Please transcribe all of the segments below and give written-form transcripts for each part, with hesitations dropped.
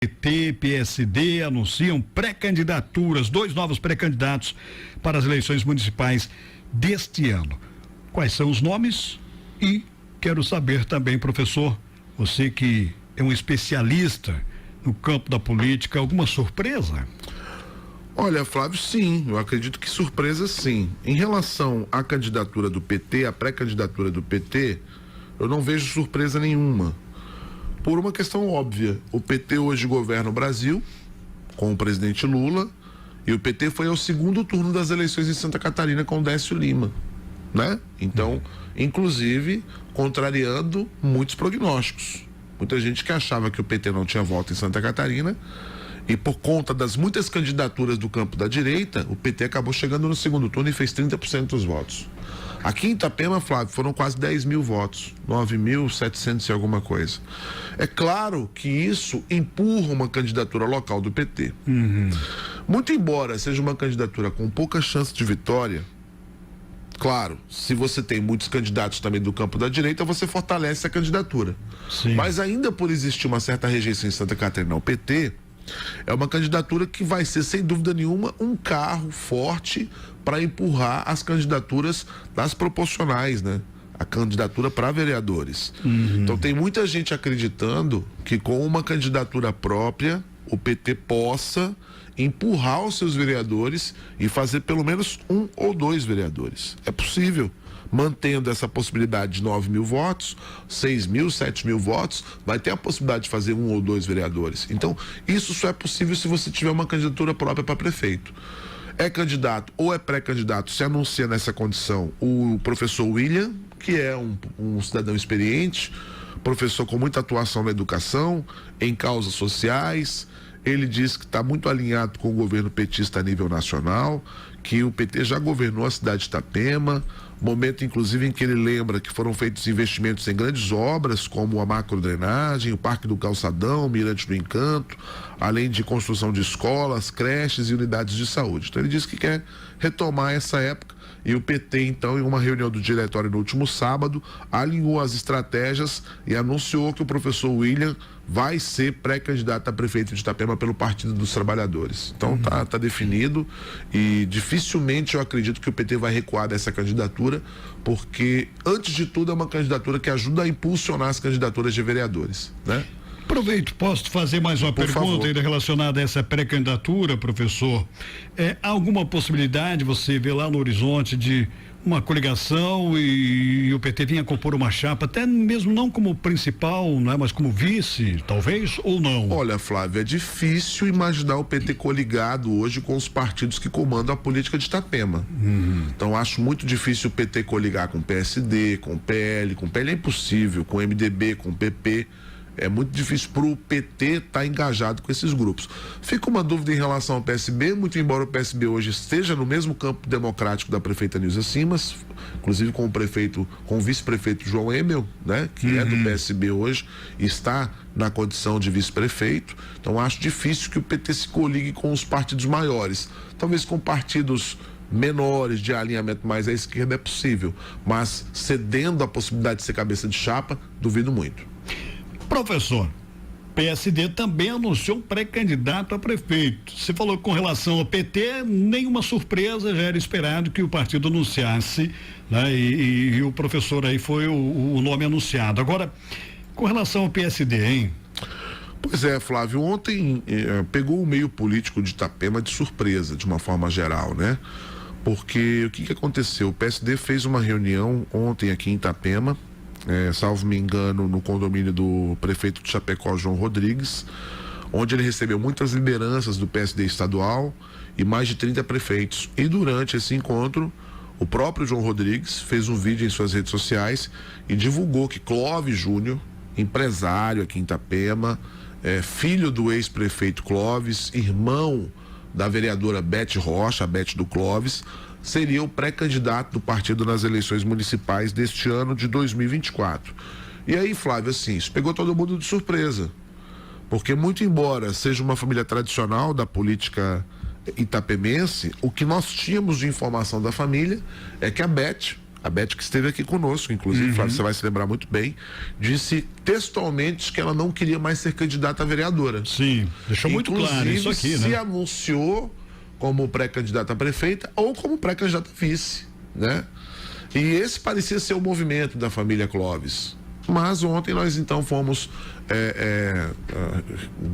PT, PSD anunciam pré-candidaturas, 2 novos pré-candidatos para as eleições municipais deste ano. Quais são os nomes? E quero saber também, professor, você que é um especialista no campo da política, alguma surpresa? Olha, Flávio, sim, eu acredito que surpresa sim. Em relação à candidatura do PT, a pré-candidatura do PT, eu não vejo surpresa nenhuma. Por uma questão óbvia, o PT hoje governa o Brasil com o presidente Lula e o PT foi ao segundo turno das eleições em Santa Catarina com o Décio Lima, né? Então, inclusive, contrariando muitos prognósticos. Muita gente que achava que o PT não tinha voto em Santa Catarina e por conta das muitas candidaturas do campo da direita, o PT acabou chegando no segundo turno e fez 30% dos votos. Aqui em Itapema, Flávio, foram quase 10 mil votos, 9.700 e alguma coisa. É claro que isso empurra uma candidatura local do PT. Muito embora seja uma candidatura com pouca chance de vitória, claro, se você tem muitos candidatos também do campo da direita, você fortalece a candidatura. Sim. Mas ainda por existir uma certa rejeição em Santa Catarina ao PT, é uma candidatura que vai ser, sem dúvida nenhuma, um carro forte para empurrar as candidaturas das proporcionais, né? A candidatura para vereadores. Então tem muita gente acreditando que com uma candidatura própria, o PT possa empurrar os seus vereadores e fazer pelo menos 1 ou 2 vereadores. É possível. Mantendo essa possibilidade de 9 mil votos, 6 mil, 7 mil votos, vai ter a possibilidade de fazer 1 ou 2 vereadores. Então, isso só é possível se você tiver uma candidatura própria para prefeito. É candidato ou é pré-candidato, se anuncia nessa condição o professor William, que é um cidadão experiente, professor com muita atuação na educação, em causas sociais. Ele diz que está muito alinhado com o governo petista a nível nacional, que o PT já governou a cidade de Itapema, momento inclusive em que ele lembra que foram feitos investimentos em grandes obras, como a macrodrenagem, o Parque do Calçadão, o Mirante do Encanto, além de construção de escolas, creches e unidades de saúde. Então ele diz que quer retomar essa época e o PT, então, em uma reunião do diretório no último sábado, alinhou as estratégias e anunciou que o professor William vai ser pré-candidato a prefeito de Itapema pelo Partido dos Trabalhadores. Então tá definido e dificilmente eu acredito que o PT vai recuar dessa candidatura, porque antes de tudo é uma candidatura que ajuda a impulsionar as candidaturas de vereadores, né? Aproveito, posso fazer mais uma pergunta ainda relacionada a essa pré-candidatura, professor? Há alguma possibilidade, você vê lá no horizonte, de uma coligação e o PT vinha compor uma chapa, até mesmo não como principal, né, mas como vice, talvez, ou não? Olha, Flávio, é difícil imaginar o PT coligado hoje com os partidos que comandam a política de Itapema. Então, acho muito difícil o PT coligar com o PSD, com o PL é impossível, com o MDB, com o PP. É muito difícil para o PT estar engajado com esses grupos. Fica uma dúvida em relação ao PSB, muito embora o PSB hoje esteja no mesmo campo democrático da prefeita Nilza Simas, inclusive com o vice-prefeito João Emel, né, que é do PSB hoje, está na condição de vice-prefeito. Então acho difícil que o PT se coligue com os partidos maiores. Talvez com partidos menores, de alinhamento mais à esquerda, é possível, mas cedendo a possibilidade de ser cabeça de chapa, duvido muito. Professor, PSD também anunciou um pré-candidato a prefeito. Você falou que com relação ao PT, nenhuma surpresa, já era esperado que o partido anunciasse, né? E o professor aí foi o nome anunciado. Agora, com relação ao PSD, hein? Pois é, Flávio, ontem pegou o meio político de Itapema de surpresa, de uma forma geral, né? Porque o que aconteceu? O PSD fez uma reunião ontem aqui em Itapema, salvo me engano, no condomínio do prefeito de Chapecó, João Rodrigues, onde ele recebeu muitas lideranças do PSD estadual e mais de 30 prefeitos. E durante esse encontro, o próprio João Rodrigues fez um vídeo em suas redes sociais e divulgou que Clóvis Júnior, empresário aqui em Itapema, filho do ex-prefeito Clóvis, irmão da vereadora Beth Rocha, a Beth do Clóvis, seria o pré-candidato do partido nas eleições municipais deste ano de 2024. E aí, Flávio, assim, isso pegou todo mundo de surpresa, porque muito embora seja uma família tradicional da política itapemense, o que nós tínhamos de informação da família é que a Beth, A Beth, que esteve aqui conosco, inclusive, Flávio, você vai se lembrar muito bem, disse textualmente que ela não queria mais ser candidata a vereadora. Sim, deixou muito claro isso aqui, né? Se anunciou como pré-candidata a prefeita ou como pré-candidata a vice, né? E esse parecia ser o movimento da família Clóvis. Mas ontem nós então fomos,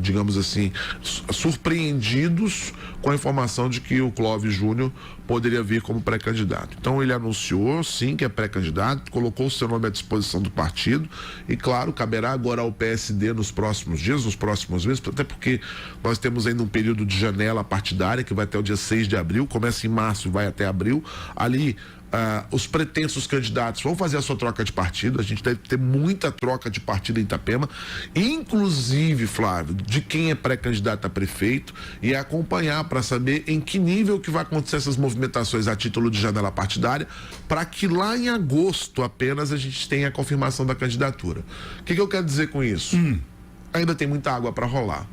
digamos assim, surpreendidos com a informação de que o Clóvis Júnior poderia vir como pré-candidato. Então ele anunciou sim que é pré-candidato, colocou o seu nome à disposição do partido e, claro, caberá agora ao PSD nos próximos dias, nos próximos meses, até porque nós temos ainda um período de janela partidária que vai até o dia 6 de abril, começa em março e vai até abril. Ali os pretensos candidatos vão fazer a sua troca de partido. A gente deve ter muita troca de partido em Itapema, inclusive, Flávio, de quem é pré-candidato a prefeito, e acompanhar para saber em que nível que vai acontecer essas movimentações a título de janela partidária, para que lá em agosto apenas a gente tenha a confirmação da candidatura. O que eu quero dizer com isso? Ainda tem muita água para rolar.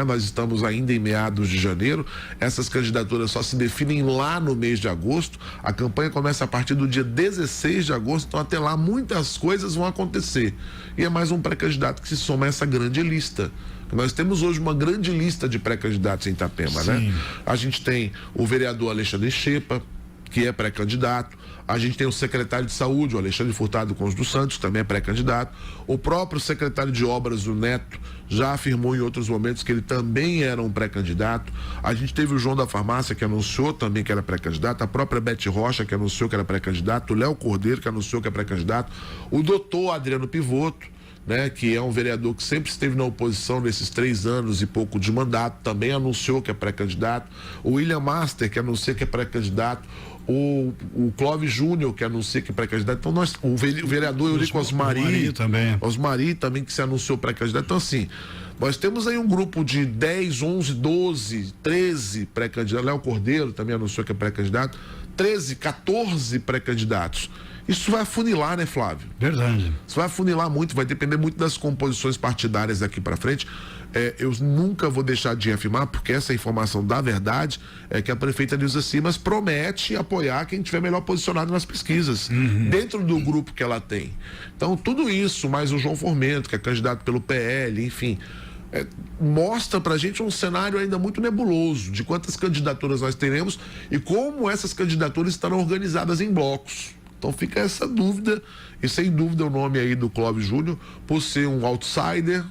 Nós estamos ainda em meados de janeiro, essas candidaturas só se definem lá no mês de agosto, a campanha começa a partir do dia 16 de agosto, então até lá muitas coisas vão acontecer. E é mais um pré-candidato que se soma a essa grande lista. Nós temos hoje uma grande lista de pré-candidatos em Itapema, né? A gente tem o vereador Alexandre Chepa, que é pré-candidato. A gente tem o secretário de saúde, o Alexandre Furtado Conde dos Santos, que também é pré-candidato. O próprio secretário de obras, o Neto, já afirmou em outros momentos que ele também era um pré-candidato. A gente teve o João da Farmácia, que anunciou também que era pré-candidato. A própria Beth Rocha, que anunciou que era pré-candidato. O Léo Cordeiro, que anunciou que é pré-candidato. O doutor Adriano Pivoto, né, que é um vereador que sempre esteve na oposição nesses 3 anos e pouco de mandato, também anunciou que é pré-candidato. O William Master, que anuncia que é pré-candidato. O Clóvis Júnior, que anuncia que é pré-candidato. Então, o vereador Eurico Osmari também, que se anunciou pré-candidato. Então, assim, nós temos aí um grupo de 10, 11, 12, 13 pré-candidatos. Léo Cordeiro também anunciou que é pré-candidato. 13, 14 pré-candidatos. Isso vai afunilar, né, Flávio? Verdade. Isso vai afunilar muito, vai depender muito das composições partidárias daqui para frente. Eu nunca vou deixar de afirmar, porque essa informação da verdade é que a prefeita Nilza Simas promete apoiar quem estiver melhor posicionado nas pesquisas, dentro do grupo que ela tem. Então, tudo isso, mais o João Formento, que é candidato pelo PL, enfim, mostra pra gente um cenário ainda muito nebuloso de quantas candidaturas nós teremos e como essas candidaturas estarão organizadas em blocos. Então fica essa dúvida, e sem dúvida o nome aí do Clóvis Júnior, por ser um outsider,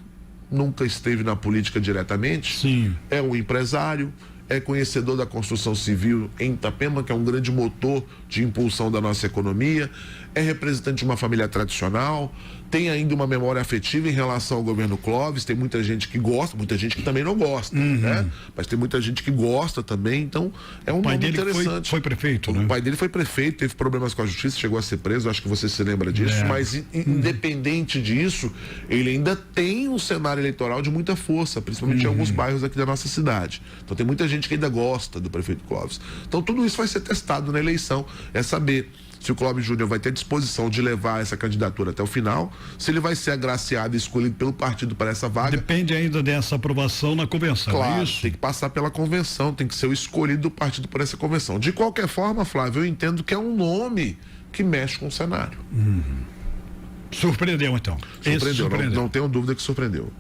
nunca esteve na política diretamente. Sim. É um empresário, é conhecedor da construção civil em Itapema, que é um grande motor de impulsão da nossa economia, é representante de uma família tradicional, tem ainda uma memória afetiva em relação ao governo Clóvis. Tem muita gente que gosta, muita gente que também não gosta, né? Mas tem muita gente que gosta também, então é um nome interessante. Foi prefeito, né? O pai dele foi prefeito, teve problemas com a justiça, chegou a ser preso, acho que você se lembra disso, mas independente disso, ele ainda tem um cenário eleitoral de muita força, principalmente em alguns bairros aqui da nossa cidade. Então tem muita gente que ainda gosta do prefeito Clóvis. Então tudo isso vai ser testado na eleição, é saber se o Clóvis Júnior vai ter disposição de levar essa candidatura até o final, se ele vai ser agraciado e escolhido pelo partido para essa vaga. Depende ainda dessa aprovação na convenção. Claro, é isso? Tem que passar pela convenção, tem que ser o escolhido do partido por essa convenção. De qualquer forma, Flávio, eu entendo que é um nome que mexe com o cenário. Surpreendeu, então. Surpreendeu. Não tenho dúvida que surpreendeu.